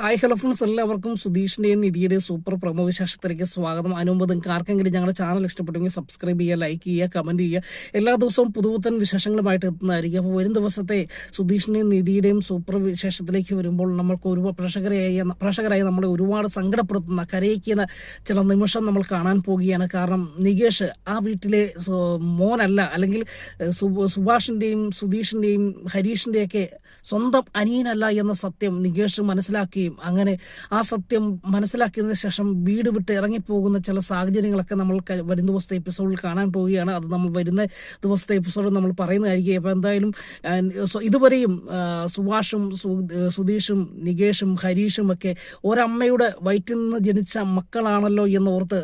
Hi hello friends, എല്ലാവർക്കും സുധീഷിന്റെയും നിധിയുടെയും super promo വിശേഷത്തിലേക്ക് സ്വാഗതം. അതിനുമുമ്പ് നിങ്ങൾക്ക് ആർക്കെങ്കിലും ഞങ്ങളുടെ ചാനൽ ഇഷ്ടപ്പെട്ടെങ്കിൽ സബ്സ്ക്രൈബ് ചെയ്യുക, ലൈക്ക് ചെയ്യുക, കമന്റ് ചെയ്യുക. എല്ലാ ദിവസവും പുതുപുത്തൻ വിശേഷങ്ങളുമായിട്ട് എത്തുന്നതായിരിക്കും. അപ്പോൾ വരും ദിവസത്തെ സുധീഷിന്റെയും നിധിയുടെയും സൂപ്പർ വിശേഷത്തിലേക്ക് വരുമ്പോൾ നമ്മൾക്ക് ഒരുപാട് പ്രേക്ഷകരായി നമ്മളെ ഒരുപാട് സങ്കടപ്പെടുത്തുന്ന, കരയിക്കുന്ന ചില നിമിഷം നമ്മൾ കാണാൻ പോവുകയാണ്. കാരണം നികേഷ് ആ വീട്ടിലെ മോനല്ല, അല്ലെങ്കിൽ സുഭാഷിന്റെയും സുധീഷിന്റെയും ഹരീഷിന്റെയൊക്കെ സ്വന്തം അനിയനല്ല എന്ന സത്യം നികേഷ് മനസ്സിലാക്കുകയും അങ്ങനെ ആ സത്യം മനസ്സിലാക്കിയതിനു ശേഷം വീട് വിട്ട് ഇറങ്ങിപ്പോകുന്ന ചില സാഹചര്യങ്ങളൊക്കെ നമ്മൾ വരും ദിവസത്തെ എപ്പിസോഡിൽ കാണാൻ പോവുകയാണ്. അത് നമ്മൾ വരുന്ന ദിവസത്തെ എപ്പിസോഡിൽ നമ്മൾ പറയുന്നതായിരിക്കും. അപ്പോൾ എന്തായാലും ഇതുവരെയും സുഭാഷും സുധീഷും നികേഷും ഹരീഷും ഒക്കെ ഒരമ്മയുടെ വയറ്റിൽ നിന്ന് ജനിച്ച മക്കളാണല്ലോ എന്നോർത്ത്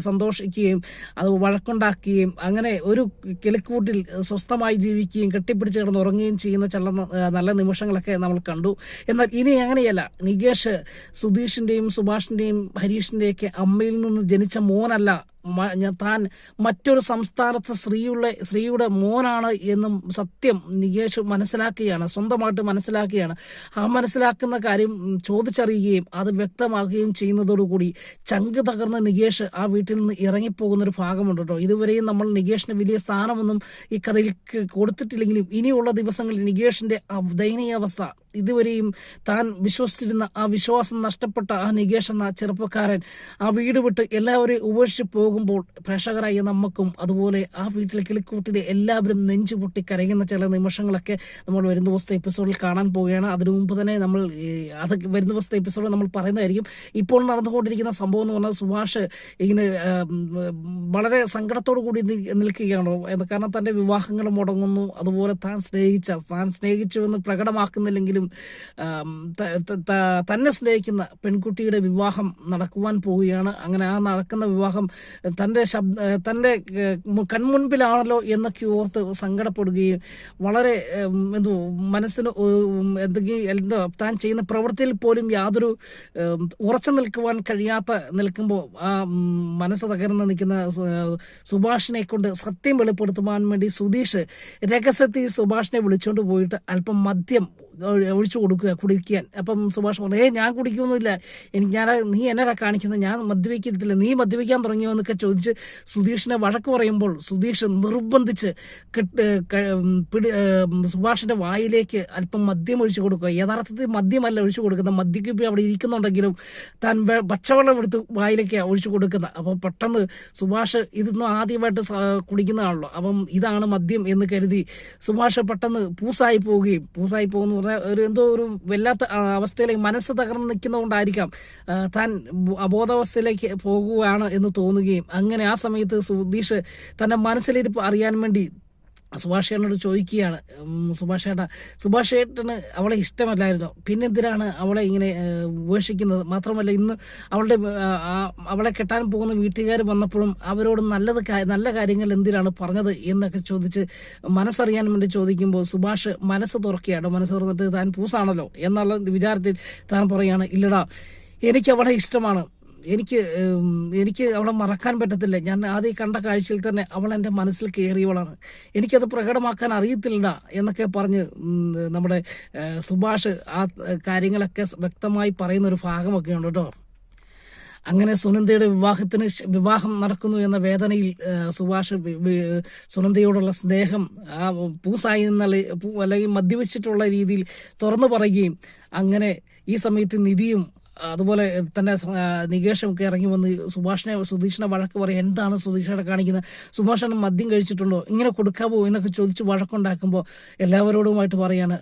സന്തോഷിക്കുകയും അത് വഴക്കുണ്ടാക്കുകയും അങ്ങനെ ഒരു കിളിക്കൂട്ടിൽ സ്വസ്ഥമായി ജീവിക്കുകയും കെട്ടിപ്പിടിച്ച് കിടന്നുറങ്ങുകയും ചെയ്യുന്ന ചില നല്ല നിമിഷങ്ങളൊക്കെ നമ്മൾ കണ്ടു. എന്നാൽ ഇനി അങ്ങനെയല്ല. നികേഷ് സുധീഷിന്റെയും സുഭാഷിന്റെയും ഹരീഷിന്റെയൊക്കെ അമ്മയിൽ നിന്ന് ജനിച്ച മോനല്ല, താൻ മറ്റൊരു സംസ്ഥാനത്ത് സ്ത്രീയുടെ മോനാണ് എന്നും സത്യം നികേഷ് മനസ്സിലാക്കുകയാണ്, സ്വന്തമായിട്ട് മനസ്സിലാക്കുകയാണ്. ആ മനസ്സിലാക്കുന്ന കാര്യം ചോദിച്ചറിയുകയും അത് വ്യക്തമാക്കുകയും ചെയ്യുന്നതോടുകൂടി ചങ്ക് തകർന്ന നികേഷ് ആ വീട്ടിൽ നിന്ന് ഇറങ്ങിപ്പോകുന്ന ഒരു ഭാഗമുണ്ട് കേട്ടോ. ഇതുവരെയും നമ്മൾ നികേഷിന് വലിയ സ്ഥാനമൊന്നും ഈ കഥയിൽ കൊടുത്തിട്ടില്ലെങ്കിലും ഇനിയുള്ള ദിവസങ്ങളിൽ നികേഷിന്റെ ആ ദയനീയാവസ്ഥ, ഇതുവരെയും താൻ വിശ്വസിച്ചിരുന്ന ആ വിശ്വാസം നഷ്ടപ്പെട്ട ആ നികേഷ് എന്ന ചെറുപ്പക്കാരൻ ആ വീട് വിട്ട് എല്ലാവരെയും ഉപേക്ഷിച്ച് പോകുമ്പോൾ പ്രേക്ഷകരായ നമുക്കും അതുപോലെ ആ വീട്ടിലെ കിളിക്കൂട്ടിലെ എല്ലാവരും നെഞ്ചുപൊട്ടി കരയുന്ന ചില നിമിഷങ്ങളൊക്കെ നമ്മൾ വരും ദിവസത്തെ എപ്പിസോഡിൽ കാണാൻ പോവുകയാണ്. അതിനു മുമ്പ് തന്നെ നമ്മൾ അതൊക്കെ വരും ദിവസത്തെ എപ്പിസോഡിൽ നമ്മൾ പറയുന്നതായിരിക്കും. ഇപ്പോൾ നടന്നുകൊണ്ടിരിക്കുന്ന സംഭവം എന്ന് പറഞ്ഞാൽ സുഭാഷ് ഇങ്ങനെ വളരെ സങ്കടത്തോടു കൂടി നിൽക്കുകയാണോ, കാരണം തന്റെ വിവാഹങ്ങൾ മുടങ്ങുന്നു, അതുപോലെ താൻ സ്നേഹിച്ചു എന്ന് പ്രകടമാക്കുന്നില്ലെങ്കിലും തന്നെ സ്നേഹിക്കുന്ന പെൺകുട്ടിയുടെ വിവാഹം നടക്കുവാൻ പോവുകയാണ്. അങ്ങനെ ആ നടക്കുന്ന വിവാഹം തന്റെ കൺമുൻപിലാണല്ലോ എന്നൊക്കെ ഓർത്ത് സങ്കടപ്പെടുകയും വളരെ മനസ്സിന് താൻ ചെയ്യുന്ന പ്രവൃത്തിയിൽ പോലും യാതൊരു ഉറച്ചു നിൽക്കുമ്പോൾ ആ മനസ്സ് തകർന്ന് നിൽക്കുന്ന സുഭാഷിനെ കൊണ്ട് സത്യം വെളിപ്പെടുത്തുവാൻ വേണ്ടി സുധീഷ് രഹസ്യത്തിൽ സുഭാഷിനെ വിളിച്ചുകൊണ്ട് പോയിട്ട് അല്പം മദ്യം ഒഴിച്ചു കുടിക്കാൻ. അപ്പം സുഭാഷ് പറഞ്ഞു, ഞാൻ കുടിക്കൊന്നുമില്ല, നീ എന്നടാ കാണിക്കുന്നത്, ഞാൻ മദ്യപിക്കത്തില്ല, നീ മദ്യപിക്കാൻ തുടങ്ങിയോ എന്നൊക്കെ ചോദിച്ച് സുധീഷിനെ വഴക്ക് പറയുമ്പോൾ സുധീഷ് നിർബന്ധിച്ച് സുഭാഷിന്റെ വായിലേക്ക് അല്പം മദ്യം ഒഴിച്ചു കൊടുക്കുക. യഥാർത്ഥത്തിൽ മദ്യമല്ല ഒഴിച്ചു കൊടുക്കുന്നത്, മദ്യക്കുപ്പി അവിടെ ഇരിക്കുന്നുണ്ടെങ്കിലും താൻ പച്ചവെള്ളം എടുത്ത് വായിലേക്ക് ഒഴിച്ചു കൊടുക്കുന്നത്. അപ്പം പെട്ടെന്ന് സുഭാഷ് ഇതൊന്നും ആദ്യമായിട്ട് കുടിക്കുന്നതാണല്ലോ, അപ്പം ഇതാണ് മദ്യം എന്ന് കരുതി സുഭാഷ് പെട്ടെന്ന് പൂസായി പോകുന്ന ഒരു വല്ലാത്ത അവസ്ഥയിലേക്ക് മനസ്സ് തകർന്ന് നിൽക്കുന്നതുകൊണ്ടായിരിക്കാം താൻ അബോധാവസ്ഥയിലേക്ക് പോകുകയാണ് എന്ന് തോന്നുകയും അങ്ങനെ ആ സമയത്ത് സുധീഷ് തന്റെ മനസ്സിലിരിപ്പ് അറിയാൻ വേണ്ടി സുഭാഷേട്ടനോട് ചോദിക്കുകയാണ്. സുഭാഷേട്ടന് അവളെ ഇഷ്ടമല്ലായിരുന്നു, പിന്നെന്തിനാണ് അവളെ ഇങ്ങനെ ഉപേക്ഷിക്കുന്നത്? മാത്രമല്ല ഇന്ന് അവളെ കെട്ടാൻ പോകുന്ന വീട്ടുകാർ വന്നപ്പോഴും അവരോട് നല്ല കാര്യങ്ങൾ എന്തിനാണ് പറഞ്ഞത് എന്നൊക്കെ ചോദിച്ച് മനസ്സറിയാൻ വേണ്ടി ചോദിക്കുമ്പോൾ സുഭാഷ് മനസ്സ് തുറക്കുകയാണ്. മനസ്സ് തുറന്നിട്ട് താൻ പൂസാണല്ലോ എന്നുള്ള വിചാരത്തിൽ താൻ പറയാണ്, ഇല്ലടാ, എനിക്ക് അവളെ ഇഷ്ടമാണ്, എനിക്ക് അവളെ മറക്കാൻ പറ്റത്തില്ല. ഞാൻ ആദ്യം കണ്ട കാഴ്ചയിൽ തന്നെ അവൾ എൻ്റെ മനസ്സിൽ കയറിയവളാണ്, എനിക്കത് പ്രകടമാക്കാൻ അറിയത്തില്ല എന്നൊക്കെ പറഞ്ഞ് നമ്മുടെ സുഭാഷ് ആ കാര്യങ്ങളൊക്കെ വ്യക്തമായി പറയുന്ന ഒരു ഭാഗമൊക്കെ ഉണ്ട് കേട്ടോ. അങ്ങനെ സുനന്ദയുടെ വിവാഹം നടക്കുന്നു എന്ന വേദനയിൽ സുഭാഷ് സുനന്ദയോടുള്ള സ്നേഹം ആ പൂസായി അല്ലെങ്കിൽ മദ്യവെച്ചിട്ടുള്ള രീതിയിൽ തുറന്നു പറയുകയും അങ്ങനെ ഈ സമയത്ത് നിധിയും അതുപോലെ തന്നെ നികേഷും ഒക്കെ ഇറങ്ങി വന്ന് സുധീഷിനെ വഴക്ക് പറയും. എന്താണ് സുധീഷനെ കാണിക്കുന്നത്, സുഭാഷന് മദ്യം കഴിച്ചിട്ടുണ്ടോ, ഇങ്ങനെ കൊടുക്കാവോ എന്നൊക്കെ ചോദിച്ച് വഴക്കുണ്ടാക്കുമ്പോൾ എല്ലാവരോടുമായിട്ട് പറയാണ്,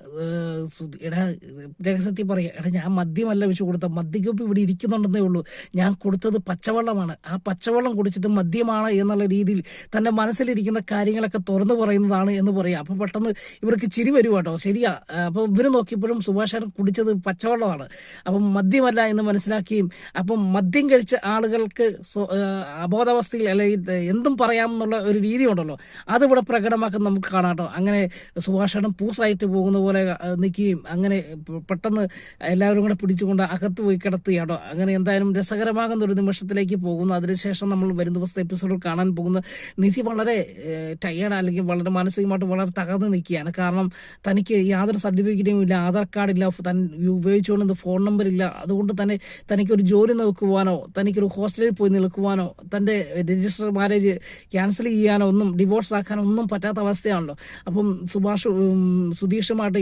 രഹസ്യത്തിൽ പറയാം, ഞാൻ മദ്യമല്ല വെച്ച് കൊടുത്ത, മദ്യക്കുപ്പി ഇവിടെ ഇരിക്കുന്നുണ്ടെന്നേ ഉള്ളൂ, ഞാൻ കൊടുത്തത് പച്ചവെള്ളമാണ്, ആ പച്ചവെള്ളം കുടിച്ചിട്ട് മദ്യമാണ് എന്നുള്ള രീതിയിൽ തന്റെ മനസ്സിലിരിക്കുന്ന കാര്യങ്ങളൊക്കെ തുറന്നു പറയുന്നതാണ് എന്ന് പറയാം. അപ്പൊ പെട്ടെന്ന് ഇവർക്ക് ചിരി വരും കേട്ടോ. ശരിയാ, അപ്പൊ ഇവര് നോക്കിയപ്പോഴും സുഭാഷേട്ടൻ കുടിച്ചത് പച്ചവെള്ളമാണ്, അപ്പം മദ്യമല്ല എന്ന് മനസ്സിലാക്കുകയും അപ്പം മദ്യം കഴിച്ച ആളുകൾക്ക് അബോധാവസ്ഥയിൽ അല്ലെങ്കിൽ എന്തും പറയാമെന്നുള്ള ഒരു രീതി ഉണ്ടല്ലോ, അതിവിടെ പ്രകടമാക്കുന്ന നമുക്ക് കാണാട്ടോ. അങ്ങനെ സുഭാഷേട്ടൻ പൂസായിട്ട് പോകുന്ന പോലെ നിൽക്കുകയും അങ്ങനെ പെട്ടെന്ന് എല്ലാവരും കൂടെ പിടിച്ചുകൊണ്ട് അകത്ത് പോയി കിടത്തുകയാട്ടോ. അങ്ങനെ എന്തായാലും രസകരമാകുന്ന ഒരു നിമിഷത്തിലേക്ക് പോകുന്നു. അതിനുശേഷം നമ്മൾ വരും ദിവസത്തെ എപ്പിസോഡിൽ കാണാൻ പോകുന്ന നിധി വളരെ ടയേർഡ് അല്ലെങ്കിൽ വളരെ മാനസികമായിട്ട് വളരെ തകർന്ന് നിൽക്കുകയാണ്. കാരണം തനിക്ക് യാതൊരു സർട്ടിഫിക്കറ്റും ഇല്ല, ആധാർ കാർഡില്ല, താൻ ഉപയോഗിച്ചുകൊണ്ട് ഫോൺ നമ്പർ ഇല്ല. അതുകൊണ്ട് തന്നെ തനിക്കൊരു ജോലി നോക്കുവാനോ തനിക്കൊരു ഹോസ്റ്റലിൽ പോയി നിൽക്കുവാനോ തൻ്റെ രജിസ്റ്റർ മാരേജ് ക്യാൻസൽ ചെയ്യാനോ ഒന്നും ഡിവോഴ്സ് ആക്കാനോ ഒന്നും പറ്റാത്ത അവസ്ഥയാണല്ലോ. അപ്പം സുധീഷുമായിട്ട്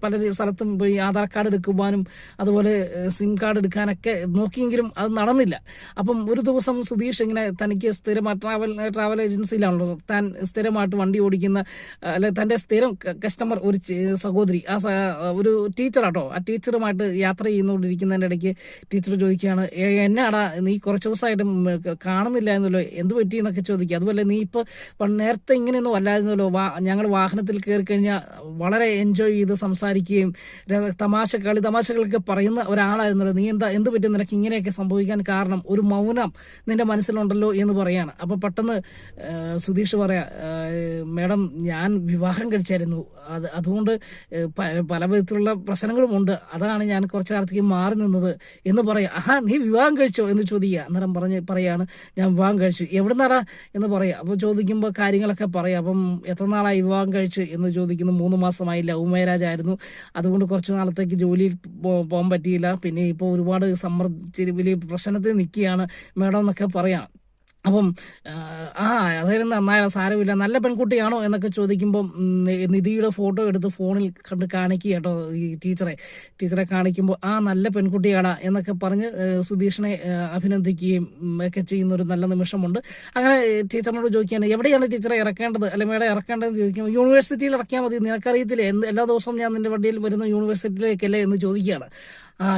പല സ്ഥലത്തും പോയി ആധാർ കാർഡ് എടുക്കുവാനും അതുപോലെ സിം കാർഡ് എടുക്കാനൊക്കെ നോക്കിയെങ്കിലും അത് നടന്നില്ല. അപ്പം ഒരു ദിവസം സുധീഷ് ഇങ്ങനെ തനിക്ക് സ്ഥിരമായി ട്രാവൽ ഏജൻസിയിലാണല്ലോ താൻ സ്ഥിരമായിട്ട് വണ്ടി ഓടിക്കുന്ന അല്ലെ തൻ്റെ സ്ഥിരം കസ്റ്റമർ ഒരു സഹോദരി, ഒരു ടീച്ചറാട്ടോ. ആ ടീച്ചറുമായിട്ട് യാത്ര ചെയ്യുന്നോണ്ടിരിക്കുന്നതിൻ്റെ ഇടയ്ക്ക് ടീച്ചർ ചോദിക്കുകയാണ്, എന്നാടാ നീ കുറച്ച് ദിവസമായിട്ട് കാണുന്നില്ല എന്നല്ലോ, എന്ത് പറ്റി എന്നൊക്കെ ചോദിക്കുക. അതുപോലെ നീ ഇപ്പോൾ നേരത്തെ ഇങ്ങനെയൊന്നും അല്ലായിരുന്നല്ലോ, ഞങ്ങൾ വാഹനത്തിൽ കയറി കഴിഞ്ഞാൽ വളരെ എൻജോയ് ചെയ്ത് സംസാരിക്കുകയും തമാശകളൊക്കെ പറയുന്ന ഒരാളായിരുന്നല്ലോ, നീ എന്ത് പറ്റി നിനക്ക് ഇങ്ങനെയൊക്കെ സംഭവിക്കാൻ കാരണം ഒരു മൗനം നിന്റെ മനസ്സിലുണ്ടല്ലോ എന്ന് പറയാണ്. അപ്പൊ പെട്ടെന്ന് സുധീഷ് പറയാ, മേഡം ഞാൻ വിവാഹം കഴിച്ചായിരുന്നു, അതുകൊണ്ട് പല വിധത്തിലുള്ള പ്രശ്നങ്ങളുമുണ്ട്, അതാണ് ഞാൻ കുറച്ചു കാലത്തേക്ക് മാറി നിന്നത് എന്ന് പറയാം. നീ വിവാഹം കഴിച്ചോ എന്ന് ചോദിക്കുക. അന്നേരം പറയാണ്, ഞാൻ വിവാഹം കഴിച്ചു. എവിടുന്നാടാ എന്ന് പറയാം. അപ്പോൾ ചോദിക്കുമ്പോൾ കാര്യങ്ങളൊക്കെ പറയാം. അപ്പം എത്ര നാളായി വിവാഹം കഴിച്ച് എന്ന് ചോദിക്കുന്നു. 3 മാസമായി, ലവ് മാരേജ് ആയിരുന്നു, അതുകൊണ്ട് കുറച്ചു നാളത്തേക്ക് ജോലിയിൽ പോകാൻ പറ്റിയില്ല, പിന്നെ ഇപ്പോൾ ഒരുപാട് വലിയ പ്രശ്നത്തിൽ നിൽക്കുകയാണ് മേഡം എന്നൊക്കെ പറയാം. അപ്പം അതായത് നന്നായ സാരമില്ല, നല്ല പെൺകുട്ടിയാണോ എന്നൊക്കെ ചോദിക്കുമ്പം നിധിയുടെ ഫോട്ടോ എടുത്ത് ഫോണിൽ കണ്ട് കാണിക്കുക കേട്ടോ ഈ ടീച്ചറെ കാണിക്കുമ്പോൾ നല്ല പെൺകുട്ടിയാടാ എന്നൊക്കെ പറഞ്ഞ് സുധീഷിനെ അഭിനന്ദിക്കുകയും ഒക്കെ ചെയ്യുന്ന ഒരു നല്ല നിമിഷമുണ്ട്. അങ്ങനെ ടീച്ചറിനോട് ചോദിക്കുകയാണ്, എവിടെയാണ് ടീച്ചറെ ഇറക്കേണ്ടത് അല്ലെ മേഡം ഇറക്കേണ്ടതെന്ന് ചോദിക്കുമ്പോൾ യൂണിവേഴ്സിറ്റിയിൽ ഇറക്കിയാൽ മതി, നിനക്കറിയത്തില്ലേ എല്ലാ ദിവസവും ഞാൻ നിന്റെ വണ്ടിയിൽ വരുന്ന യൂണിവേഴ്സിറ്റിയിലേക്കല്ലേ എന്ന് ചോദിക്കുകയാണ്.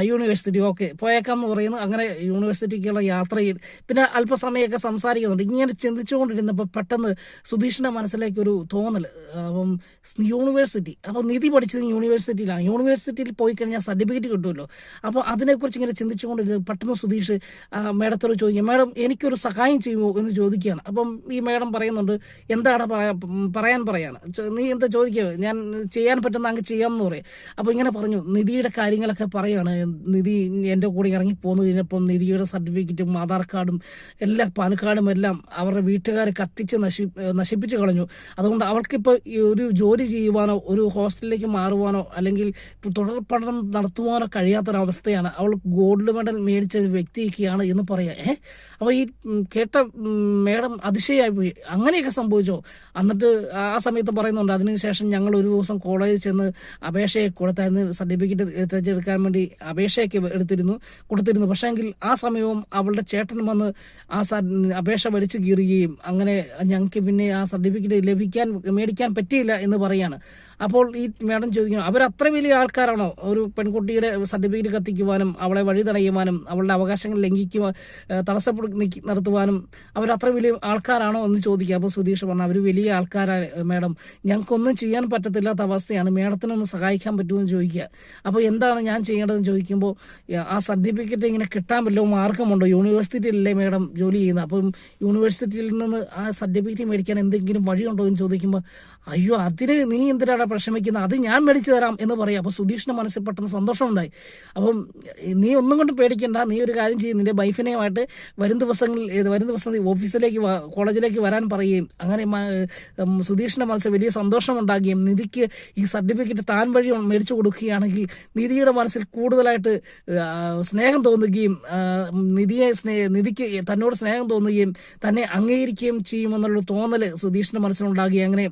യൂണിവേഴ്സിറ്റി ഓക്കെ പോയേക്കാം എന്ന് പറയുന്നു. അങ്ങനെ യൂണിവേഴ്സിറ്റിക്കുള്ള യാത്രയിൽ പിന്നെ അല്പസമയമൊക്കെ സംസാരിക്കുന്നുണ്ട്. ഇങ്ങനെ ചിന്തിച്ചുകൊണ്ടിരുന്നപ്പോൾ പെട്ടെന്ന് സുധീഷിന്റെ മനസ്സിലേക്ക് ഒരു തോന്നൽ, അപ്പം യൂണിവേഴ്സിറ്റി, അപ്പോൾ നിധി പഠിച്ചത് യൂണിവേഴ്സിറ്റിയിലാണ്, യൂണിവേഴ്സിറ്റിയിൽ പോയി കഴിഞ്ഞാൽ സർട്ടിഫിക്കറ്റ് കിട്ടുമല്ലോ. അപ്പോൾ അതിനെക്കുറിച്ച് ഇങ്ങനെ ചിന്തിച്ചുകൊണ്ടിരുന്നു. പെട്ടെന്ന് സുധീഷ് മേഡത്തോട് ചോദിക്കുക, മേഡം എനിക്കൊരു സഹായം ചെയ്യുമോ എന്ന് ചോദിക്കുകയാണ്. അപ്പം ഈ മേഡം പറയുന്നുണ്ട്, എന്താണ് പറയാണ്, നീ എന്താ ചോദിക്കുക, ഞാൻ ചെയ്യാൻ പറ്റുന്ന അങ്ങ് ചെയ്യാമെന്ന് പറയും. അപ്പോൾ ഇങ്ങനെ പറഞ്ഞു, നിധിയുടെ കാര്യങ്ങളൊക്കെ പറയുകയാണ്. നിധി എൻ്റെ കൂടെ ഇറങ്ങി പോന്നു കഴിഞ്ഞപ്പം നിധിയുടെ സർട്ടിഫിക്കറ്റും ആധാർ കാർഡും എല്ലാം പാൻ കാർഡും എല്ലാം അവരുടെ വീട്ടുകാരെ കത്തിച്ച് നശിപ്പിച്ചു കളഞ്ഞു. അതുകൊണ്ട് അവൾക്കിപ്പോൾ ഒരു ജോലി ചെയ്യുവാനോ ഒരു ഹോസ്റ്റലിലേക്ക് മാറുവാനോ അല്ലെങ്കിൽ തുടർ പഠനം നടത്തുവാനോ കഴിയാത്തൊരവസ്ഥയാണ്. അവൾ ഗോൾഡ് മെഡൽ മേടിച്ച ഒരു വ്യക്തിയൊക്കെയാണ് എന്ന് പറയാം. അപ്പോൾ ഈ കേട്ട മേഡം അതിശയായി പോയി, അങ്ങനെയൊക്കെ സംഭവിച്ചോ? എന്നിട്ട് ആ സമയത്ത് പറയുന്നുണ്ട്, അതിനുശേഷം ഞങ്ങൾ ഒരു ദിവസം കോളേജിൽ ചെന്ന് അപേക്ഷയെ കൊടുത്തായിരുന്നു, സർട്ടിഫിക്കറ്റ് തിരഞ്ഞെടുക്കാൻ വേണ്ടി അപേക്ഷയൊക്കെ കൊടുത്തിരുന്നു. പക്ഷേങ്കിൽ ആ സമയവും അവളുടെ ചേട്ടൻ വന്ന് ആ അപേക്ഷ വലിച്ചു കീറുകയും അങ്ങനെ ഞങ്ങൾക്ക് പിന്നെ ആ സർട്ടിഫിക്കറ്റ് മേടിക്കാൻ പറ്റിയില്ല എന്ന് പറയാണ്. അപ്പോൾ ഈ മേഡം ചോദിക്കുന്നു, അവരത്ര വലിയ ആൾക്കാരാണോ ഒരു പെൺകുട്ടിയുടെ സർട്ടിഫിക്കറ്റ് കത്തിക്കുവാനും അവളെ വഴി തടയുവാനും അവളുടെ അവകാശങ്ങൾ തടസ്സപ്പെടുത്തി നിർത്തുവാനും അവരത്ര വലിയ ആൾക്കാരാണോ എന്ന് ചോദിക്കുക. അപ്പോൾ സുധീഷ് പറഞ്ഞു, അവർ വലിയ ആൾക്കാരാണ് മേഡം, ഞങ്ങൾക്കൊന്നും ചെയ്യാൻ പറ്റത്തില്ലാത്ത അവസ്ഥയാണ്, മേഡത്തിനൊന്ന് സഹായിക്കാൻ പറ്റുമെന്ന് ചോദിക്കുക. അപ്പോൾ എന്താണ് ഞാൻ ചെയ്യേണ്ടതെന്ന് ചോദിക്കുമ്പോൾ, ആ സർട്ടിഫിക്കറ്റ് ഇങ്ങനെ കിട്ടാൻ വല്ല മാർഗമുണ്ടോ, യൂണിവേഴ്സിറ്റിയിലല്ലേ മേഡം ജോലി ചെയ്യുന്നത്, അപ്പം യൂണിവേഴ്സിറ്റിയിൽ നിന്ന് ആ സർട്ടിഫിക്കറ്റ് മേടിക്കാൻ എന്തെങ്കിലും വഴിയുണ്ടോ എന്ന് ചോദിക്കുമ്പോൾ, അയ്യോ അതിന് നീ എന്തിനാണ് വിഷമിക്കുന്നത്, അത് ഞാൻ മേടിച്ചു തരാം എന്ന് പറയാം. അപ്പോൾ സുധീഷിന്റെ മനസ്സിൽ പെട്ടെന്ന് സന്തോഷമുണ്ടായി. അപ്പം നീ ഒന്നും കൊണ്ട് പേടിക്കണ്ട, നീ ഒരു കാര്യം ചെയ്യും, നിന്റെ വൈഫിനെയുമായിട്ട് വരും ദിവസം ഓഫീസിലേക്ക് കോളേജിലേക്ക് വരാൻ പറയുകയും അങ്ങനെ സുധീഷിന്റെ മനസ്സിൽ വലിയ സന്തോഷമുണ്ടാകുകയും നിധിക്ക് ഈ സർട്ടിഫിക്കറ്റ് താൻ വഴി മേടിച്ചു കൊടുക്കുകയാണെങ്കിൽ നിധിയുടെ മനസ്സിൽ കൂടുതലായിട്ട് സ്നേഹം തോന്നുകയും നിധിക്ക് തന്നോട് സ്നേഹം തോന്നുകയും തന്നെ അംഗീകരിക്കുകയും ചെയ്യുമെന്നുള്ള തോന്നല് സുധീഷിന്റെ മനസ്സിലുണ്ടാകുകയും അങ്ങനെ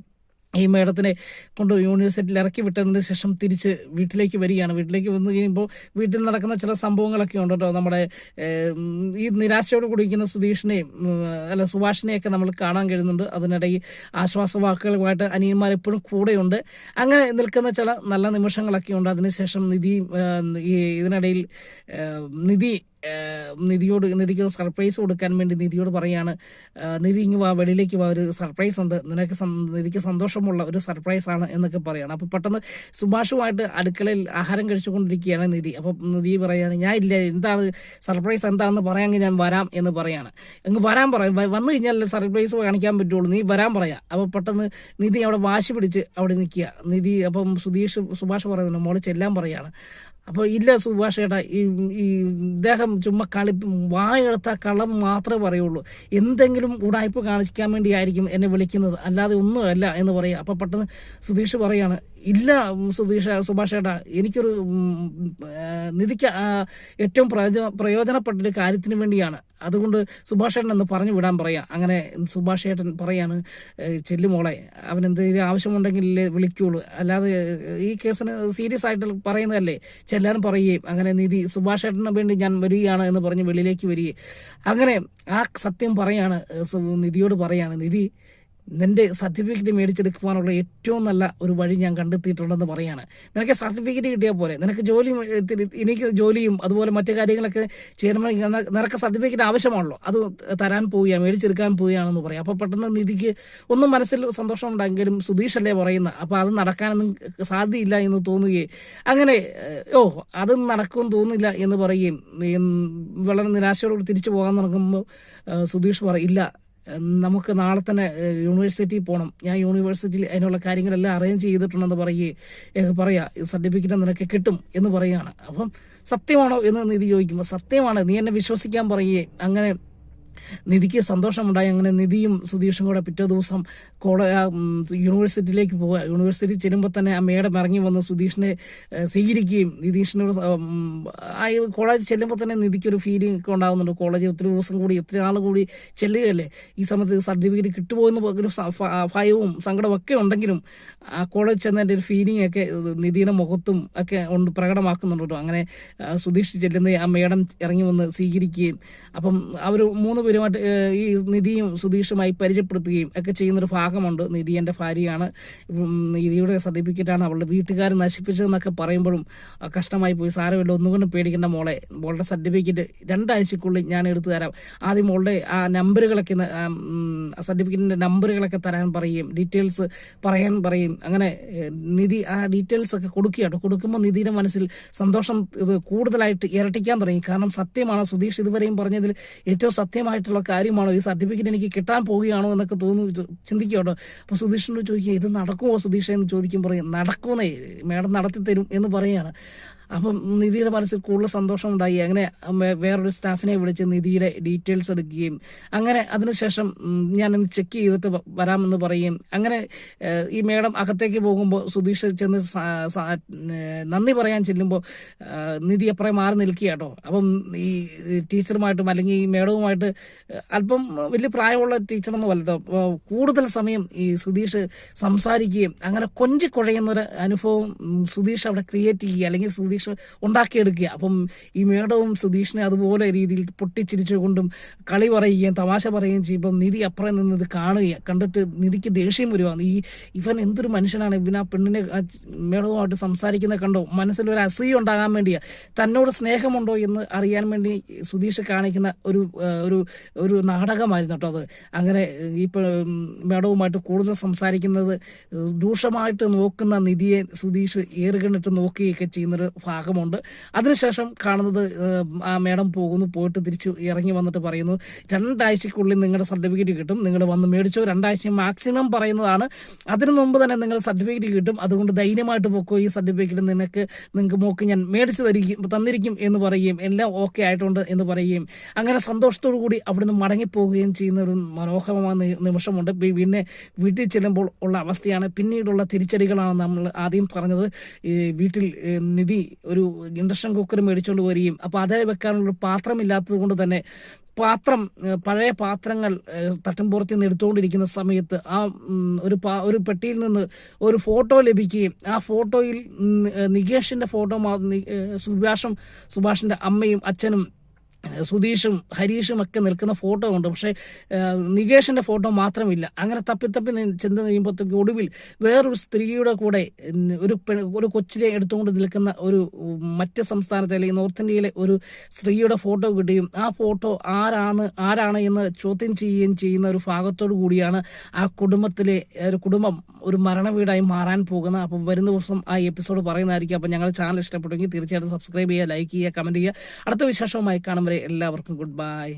ഈ മേഡത്തിനെ കൊണ്ട് യൂണിവേഴ്സിറ്റിയിൽ ഇറക്കി വിട്ടതിന് ശേഷം തിരിച്ച് വീട്ടിലേക്ക് വരികയാണ്. വീട്ടിലേക്ക് വന്നു കഴിയുമ്പോൾ വീട്ടിൽ നടക്കുന്ന ചില സംഭവങ്ങളൊക്കെ ഉണ്ട് കേട്ടോ. നമ്മുടെ ഈ നിരാശയോട് കൂടിയിരിക്കുന്ന സുഭാഷിനെയൊക്കെ നമ്മൾ കാണാൻ കഴിയുന്നുണ്ട്. അതിനിടയിൽ ആശ്വാസവാക്കുകളുമായിട്ട് അനിയന്മാർ എപ്പോഴും കൂടെയുണ്ട്. അങ്ങനെ നിൽക്കുന്ന ചില നല്ല നിമിഷങ്ങളൊക്കെ ഉണ്ട്. അതിനുശേഷം ഇതിനിടയിൽ നിധി നിധിക്ക് സർപ്രൈസ് കൊടുക്കാൻ വേണ്ടി നിധിയോട് പറയാണ്, നിധി ഇങ്ങ് വാ, വെളിയിലേക്ക് വാ, ഒരു സർപ്രൈസ് ഉണ്ട്, നിധിക്ക് സന്തോഷമുള്ള ഒരു സർപ്രൈസ് ആണ് എന്നൊക്കെ പറയാണ്. അപ്പോൾ പെട്ടെന്ന് സുഭാഷുമായിട്ട് അടുക്കളയിൽ ആഹാരം കഴിച്ചുകൊണ്ടിരിക്കുകയാണ് നിധി. അപ്പം നിധി പറയാണ്, ഞാൻ ഇല്ല, എന്താണ് സർപ്രൈസ് എന്താണെന്ന് പറയാമെങ്കിൽ ഞാൻ വരാം എന്ന് പറയാണ്. അങ്ങ് വരാൻ പറയാം, വന്നു കഴിഞ്ഞാൽ സർപ്രൈസ് കാണിക്കാൻ പറ്റുള്ളൂ, നീ വരാൻ പറയാം. അപ്പോൾ പെട്ടെന്ന് നിധി അവിടെ വാശി പിടിച്ച് അവിടെ നിൽക്കുക. നിധി അപ്പം സുഭാഷ് പറയുന്നുണ്ട്, മോള് ചെല്ലാൻ പറയാണ്. അപ്പോൾ ഇല്ല സുഭാഷ് ചേട്ടാ, ഈ ഇദ്ദേഹം ചുമ്മാ വായെടുത്ത കള്ളം മാത്രമേ പറയുള്ളൂ, എന്തെങ്കിലും ഉടായ്പ കാണിക്കാൻ വേണ്ടിയായിരിക്കും എന്നെ വിളിക്കുന്നത്, അല്ലാതെ ഒന്നുമല്ല എന്ന് പറയാം. അപ്പോൾ പെട്ടെന്ന് സുധീഷ് പറയാണ്, ഇല്ല സുഭാഷ് ചേട്ടാ, എനിക്കൊരു നിധിക്ക് ഏറ്റവും പ്രയോജനപ്പെട്ടൊരു കാര്യത്തിന് വേണ്ടിയാണ്, അതുകൊണ്ട് സുഭാഷ് ചേട്ടൻ എന്ന് പറഞ്ഞു വിടാൻ പറയാം. അങ്ങനെ സുഭാഷ് ചേട്ടൻ പറയാണ്, ചെല്ലുമോളെ, അവൻ എന്തെങ്കിലും ആവശ്യമുണ്ടെങ്കിൽ വിളിക്കുള്ളൂ, അല്ലാതെ ഈ കേസിന് സീരിയസ് ആയിട്ട് പറയുന്നതല്ലേ, ചെല്ലാൻ പറയുകയും അങ്ങനെ നിധി സുഭാഷ് ചേട്ടന് വേണ്ടി ഞാൻ വരികയാണ് എന്ന് പറഞ്ഞ് വെളിയിലേക്ക് വരികയും അങ്ങനെ ആ സത്യം പറയാണ്, നിധിയോട് പറയാണ്, നിധി നിന്റെ സർട്ടിഫിക്കറ്റ് മേടിച്ചെടുക്കുവാനുള്ള ഏറ്റവും നല്ല ഒരു വഴി ഞാൻ കണ്ടെത്തിയിട്ടുണ്ടെന്ന് പറയാണ്. നിനക്ക് സർട്ടിഫിക്കറ്റ് കിട്ടിയാൽ പോലെ, നിനക്ക് എനിക്ക് ജോലിയും അതുപോലെ മറ്റു കാര്യങ്ങളൊക്കെ ചെയ്യണമെങ്കിൽ നിനക്ക് സർട്ടിഫിക്കറ്റ് ആവശ്യമാണല്ലോ, അത് തരാൻ പോവുകയാണ്, മേടിച്ചെടുക്കാൻ പോവുകയാണെന്ന് പറയാം. അപ്പോൾ പെട്ടെന്ന് നിധിക്ക് ഒന്നും മനസ്സിൽ സന്തോഷം ഉണ്ടെങ്കിലും സുധീഷല്ലേ പറയുന്നത്, അപ്പോൾ അത് നടക്കാനൊന്നും സാധ്യതയില്ല എന്ന് തോന്നുകയും അങ്ങനെ അത് നടക്കുമെന്ന് തോന്നുന്നില്ല എന്ന് പറയുകയും വളരെ നിരാശയോട് തിരിച്ചു പോകാൻ തുടങ്ങുമ്പോൾ സുധീഷ് പറയില്ല, നമുക്ക് നാളെ തന്നെ യൂണിവേഴ്സിറ്റിയിൽ പോകണം, ഞാൻ യൂണിവേഴ്സിറ്റിയിൽ അതിനുള്ള കാര്യങ്ങളെല്ലാം അറേഞ്ച് ചെയ്തിട്ടുണ്ടെന്ന് പറയാ സർട്ടിഫിക്കറ്റ് നിനക്ക് കിട്ടും എന്ന് പറയുകയാണ്. അപ്പം സത്യമാണോ എന്ന് നിധി ചോദിക്കുമ്പോൾ സത്യമാണ്, നീ എന്നെ വിശ്വസിക്കാൻ പറയുകയെ. അങ്ങനെ നിധിക്ക് സന്തോഷമുണ്ടായി. അങ്ങനെ നിധിയും സുധീഷും കൂടെ പിറ്റേ ദിവസം യൂണിവേഴ്സിറ്റിയിലേക്ക് പോവുക. യൂണിവേഴ്സിറ്റി ചെല്ലുമ്പോൾ തന്നെ ആ മേഡം ഇറങ്ങി വന്ന് സുധീഷിനെ സ്വീകരിക്കുകയും നിധീഷിനോട് ആ കോളേജ് ചെല്ലുമ്പോൾ തന്നെ നിധിക്കൊരു ഫീലിംഗ് ഒക്കെ ഉണ്ടാകുന്നുണ്ട്. കോളേജ് ഒത്തിരി ദിവസം കൂടി ഒത്തിരി നാൾ കൂടി ചെല്ലുകയല്ലേ, ഈ സമയത്ത് സർട്ടിഫിക്കറ്റ് കിട്ടുമോ എന്ന് ഒരു ഭയവും സങ്കടവും ഒക്കെ ഉണ്ടെങ്കിലും ആ കോളേജ് ചെന്നതിൻ്റെ ഒരു ഫീലിംഗ് ഒക്കെ നിധിയുടെ മുഖത്തും ഒക്കെ പ്രകടമാക്കുന്നുണ്ട് കേട്ടോ. അങ്ങനെ സുധീഷ് ചെല്ലുന്ന ആ മേഡം ഇറങ്ങി വന്ന് സ്വീകരിക്കുകയും അപ്പം അവർ 3 പേരുമായിട്ട് ഈ നിധിയും സുധീഷുമായി പരിചയപ്പെടുത്തുകയും ഒക്കെ ചെയ്യുന്നൊരു ഭാഗമുണ്ട്. നിധി എൻ്റെ ഭാര്യയാണ്, നിധിയുടെ സർട്ടിഫിക്കറ്റാണ് അവളുടെ വീട്ടുകാർ നശിപ്പിച്ചതെന്നൊക്കെ പറയുമ്പോഴും കഷ്ടമായി പോയി, സാരമില്ല, ഒന്നുകൊണ്ടും പേടിക്കേണ്ട മോളെ, മോളുടെ സർട്ടിഫിക്കറ്റ് 2 ആഴ്ചക്കുള്ളിൽ ഞാൻ എടുത്തു തരാം, ആദ്യം മോളുടെ ആ നമ്പറുകളൊക്കെ സർട്ടിഫിക്കറ്റിൻ്റെ നമ്പറുകളൊക്കെ തരാൻ പറയും, ഡീറ്റെയിൽസ് പറയാൻ പറയും. അങ്ങനെ നിധി ആ ഡീറ്റെയിൽസ് ഒക്കെ കൊടുക്കുകയാട്ടോ. കൊടുക്കുമ്പോൾ നിധിയുടെ മനസ്സിൽ സന്തോഷം ഇത് കൂടുതലായിട്ട് ഇരട്ടിക്കാൻ തുടങ്ങി. കാരണം സത്യമാണ്, സുധീഷ് ഇതുവരെയും പറഞ്ഞതിൽ ഏറ്റവും സത്യമായിട്ടുള്ള കാര്യമാണോ, ഈ സർട്ടിഫിക്കറ്റ് എനിക്ക് കിട്ടാൻ പോവുകയാണോ എന്നൊക്കെ ചിന്തിക്കുകയാട്ടോ. അപ്പോൾ സുധീഷിനോട് ചോദിക്കുക, ഇത് നടക്കുമോ സുധീഷ് എന്ന് ചോദിക്കുമ്പോൾ നടക്കുമെന്നേ, മേഡം നടത്തി തരും എന്ന് പറയുകയാണ്. അപ്പം നിധിയുടെ മനസ്സിൽ കൂടുതൽ സന്തോഷം ഉണ്ടായി. അങ്ങനെ വേറൊരു സ്റ്റാഫിനെ വിളിച്ച് നിധിയുടെ ഡീറ്റെയിൽസ് എടുക്കുകയും അങ്ങനെ അതിനുശേഷം ഞാനൊന്ന് ചെക്ക് ചെയ്തിട്ട് വരാമെന്ന് പറയുകയും അങ്ങനെ ഈ മേഡം അകത്തേക്ക് പോകുമ്പോൾ സുധീഷ് ചെന്ന് നന്ദി പറയാൻ ചെല്ലുമ്പോൾ നിധി അപ്പുറം മാറി നിൽക്കുക കേട്ടോ. അപ്പം ഈ ടീച്ചറുമായിട്ടും അല്ലെങ്കിൽ ഈ മേഡവുമായിട്ട് അല്പം വലിയ പ്രായമുള്ള ടീച്ചറൊന്നും അല്ല കേട്ടോ, കൂടുതൽ സമയം ഈ സുധീഷ് സംസാരിക്കുകയും അങ്ങനെ കൊഞ്ചിക്കുഴയുന്നൊരു അനുഭവം സുധീഷ് അവിടെ ക്രിയേറ്റ് ചെയ്യുക അല്ലെങ്കിൽ സുധീഷ് ഉണ്ടാക്കിയെടുക്കുക. അപ്പം ഈ മേഡവും സുധീഷിനെ അതുപോലെ രീതിയിൽ പൊട്ടിച്ചിരിച്ചുകൊണ്ടും കളി പറയുകയും തമാശ പറയുകയും ചെയ്യുമ്പം നിധി അപ്പുറം നിന്ന് ഇത് കണ്ടിട്ട് നിധിക്ക് ദേഷ്യം വരുവാണ്. ഇവൻ എന്തൊരു മനുഷ്യനാണ്, ഇവൻ ആ പെണ്ണിനെ മേഡവുമായിട്ട് സംസാരിക്കുന്നത് കണ്ടോ, മനസ്സിലൊരു അസൂയ ഉണ്ടാകാൻ വേണ്ടിയാ, തന്നോട് സ്നേഹമുണ്ടോ എന്ന് അറിയാൻ വേണ്ടി സുധീഷ് കാണിക്കുന്ന ഒരു നാടകമായിരുന്നു കേട്ടോ അത്. അങ്ങനെ ഈ മേഡവുമായിട്ട് കൂടുതൽ സംസാരിക്കുന്നത് രൂക്ഷമായിട്ട് നോക്കുന്ന നിധിയെ സുധീഷ് ഏറുകണ്ടിട്ട് നോക്കുകയൊക്കെ ചെയ്യുന്നൊരു ഭാഗമുണ്ട്. അതിനുശേഷം കാണുന്നത് ആ മേഡം പോയിട്ട് തിരിച്ച് ഇറങ്ങി വന്നിട്ട് പറയുന്നു, 2 ആഴ്ചക്കുള്ളിൽ നിങ്ങളുടെ സർട്ടിഫിക്കറ്റ് കിട്ടും, നിങ്ങൾ വന്ന് മേടിച്ചോ, 2 ആഴ്ച മാക്സിമം പറയുന്നതാണ്, അതിനു മുമ്പ് തന്നെ നിങ്ങൾ സർട്ടിഫിക്കറ്റ് കിട്ടും, അതുകൊണ്ട് ധൈര്യമായിട്ട് പോക്കോ, ഈ സർട്ടിഫിക്കറ്റ് നിങ്ങൾക്ക് മോക്ക് ഞാൻ തന്നിരിക്കും എന്ന് പറയുകയും എല്ലാം ഓക്കെ ആയിട്ടുണ്ട് എന്ന് പറയുകയും അങ്ങനെ സന്തോഷത്തോടു കൂടി അവിടുന്ന് മടങ്ങിപ്പോവുകയും ചെയ്യുന്ന ഒരു മനോഹരമായ നിമിഷമുണ്ട്. പിന്നെ വീട്ടിൽ ചെല്ലുമ്പോൾ ഉള്ള അവസ്ഥയാണ്, പിന്നീടുള്ള തിരിച്ചടികളാണ് നമ്മൾ ആദ്യം പറഞ്ഞത്. വീട്ടിൽ നിധി ഒരു ഇൻഡക്ഷൻ കുക്കർ മേടിച്ചുകൊണ്ട് വരികയും അപ്പോൾ അതേ വെക്കാനുള്ളൊരു പാത്രമില്ലാത്തത് കൊണ്ട് തന്നെ പഴയ പാത്രങ്ങൾ തട്ടുംപുറത്തിൽ നിന്ന് എടുത്തുകൊണ്ടിരിക്കുന്ന സമയത്ത് ആ ഒരു പെട്ടിയിൽ നിന്ന് ഒരു ഫോട്ടോ ലഭിക്കുകയും ആ ഫോട്ടോയിൽ നികേഷിന്റെ ഫോട്ടോ സുഭാഷിന്റെ അമ്മയും അച്ഛനും സുധീഷും ഹരീഷും ഒക്കെ നിൽക്കുന്ന ഫോട്ടോ ഉണ്ട്. പക്ഷേ നികേഷിൻ്റെ ഫോട്ടോ മാത്രമില്ല. അങ്ങനെ തപ്പി ചെന്ന് കഴിയുമ്പോഴത്തേക്ക് ഒടുവിൽ വേറൊരു സ്ത്രീയുടെ കൂടെ ഒരു കൊച്ചിനെ എടുത്തുകൊണ്ട് നിൽക്കുന്ന ഒരു മറ്റ് സംസ്ഥാനത്തെ അല്ലെങ്കിൽ നോർത്ത് ഇന്ത്യയിലെ ഒരു സ്ത്രീയുടെ ഫോട്ടോ കിട്ടുകയും ആ ഫോട്ടോ ആരാണ് എന്ന് ചോദ്യം ചെയ്യുകയും ചെയ്യുന്ന ഒരു ഭാഗത്തോടു കൂടിയാണ് ആ കുടുംബം ഒരു മരണവീടായി മാറാൻ പോകുന്നത്. അപ്പം വരുന്ന ദിവസം ആ എപ്പിസോഡ് പറയുന്നതായിരിക്കും. അപ്പം ഞങ്ങളുടെ ചാനൽ ഇഷ്ടപ്പെട്ടെങ്കിൽ തീർച്ചയായിട്ടും സബ്സ്ക്രൈബ് ചെയ്യുക, ലൈക്ക് ചെയ്യുക, കമൻറ്റ് ചെയ്യുക. അടുത്ത വിശേഷവുമായി കാണും വരെ എല്ലാവർക്കും ഗുഡ് ബൈ.